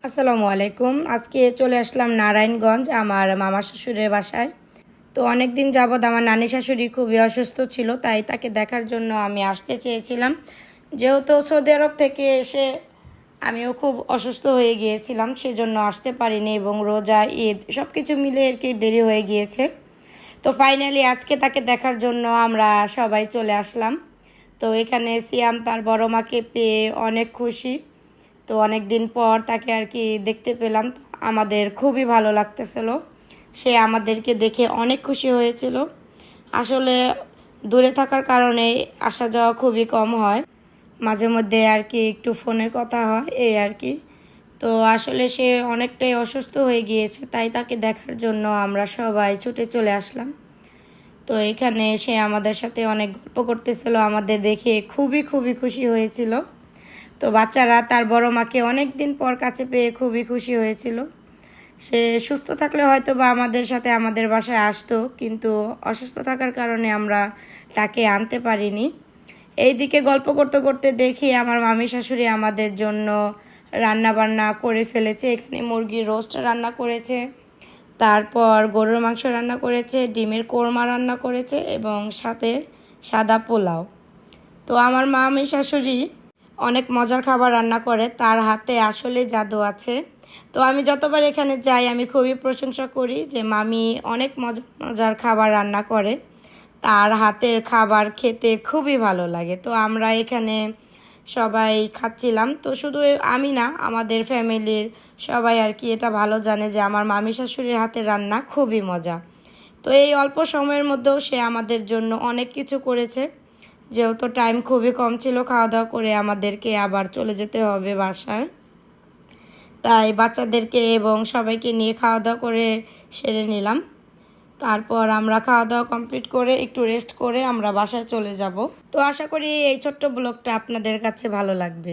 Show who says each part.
Speaker 1: আসসালামু আলাইকুম। আজকে চলে আসলাম নারায়ণগঞ্জ আমার মামা শ্বশুরের বাসায়। তো অনেক দিন যাবৎ আমার নানি শাশুড়ি খুবই অসুস্থ ছিল, তাই তাকে দেখার জন্য আমি আসতে চেয়েছিলাম। যেহেতু সৌদি আরব থেকে এসে আমিও খুব অসুস্থ হয়ে গিয়েছিলাম, সেজন্য আসতে পারিনি এবং রোজা ঈদ সব কিছু মিলে আর কি দেরি হয়ে গিয়েছে। তো ফাইনালি আজকে তাকে দেখার জন্য আমরা সবাই চলে আসলাম। তো এখানে সিয়াম তার বড় মাকে পেয়ে অনেক খুশি। তো অনেক দিন পর তাকে আর কি দেখতে পেলাম, তো আমাদের খুবই ভালো লাগতেছিল। সে আমাদেরকে দেখে অনেক খুশি হয়েছিল। আসলে দূরে থাকার কারণে আসা যাওয়া খুবই কম হয়, মাঝে মধ্যে আর কি একটু ফোনে কথা হয় এই আর কি। তো আসলে সে অনেকটাই অসুস্থ হয়ে গিয়েছে, তাই তাকে দেখার জন্য আমরা সবাই ছুটে চলে আসলাম। তো এখানে সে আমাদের সাথে অনেক গল্প করতেছিল, আমাদের দেখে খুবই খুবই খুশি হয়েছিল। তো বাচ্চারা তার বড় মাকে অনেক দিন পর কাছে পেয়ে খুবই খুশি হয়েছিল। সে সুস্থ থাকলে হয়তো বা আমাদের সাথে আমাদের বাসায় আসতো, কিন্তু অসুস্থ থাকার কারণে আমরা তাকে আনতে পারিনি। এইদিকে গল্প করতে করতে দেখি আমার মামি শাশুড়ি আমাদের জন্য রান্না বান্না করে ফেলেছে। এখানে মুরগির রোস্ট রান্না করেছে, তারপর গরুর মাংস রান্না করেছে, ডিমের কোরমা রান্না করেছে এবং সাথে সাদা পোলাও। তো আমার মামি শাশুড়ি অনেক মজার খাবার রান্না করে, তার হাতে আসলে জাদু আছে। তো আমি যতবার এখানে যাই আমি খুবই প্রশংসা করি যে মামি অনেক মজার মজার খাবার রান্না করে, তার হাতের খাবার খেতে খুবই ভালো লাগে। তো আমরা এখানে সবাই খাচ্ছিলাম। তো শুধু আমি না, আমাদের ফ্যামিলির সবাই আর কি এটা ভালো জানে যে আমার মামি শাশুড়ির হাতের রান্না খুবই মজা। তো এই অল্প সময়ের মধ্যেও সে আমাদের জন্য অনেক কিছু করেছে। যেহেতু টাইম খুবই কম ছিল, খাওয়া দাওয়া করে আমাদেরকে আবার চলে যেতে হবে বাসায়, তাই বাচ্চাদেরকে এবং সবাইকে নিয়ে খাওয়া দাওয়া করে সেরে নিলাম। তারপর আমরা খাওয়া দাওয়া কমপ্লিট করে একটু রেস্ট করে আমরা বাসায় চলে যাব। তো আশা করি এই ছোট্ট ব্লগটা আপনাদের কাছে ভালো লাগবে।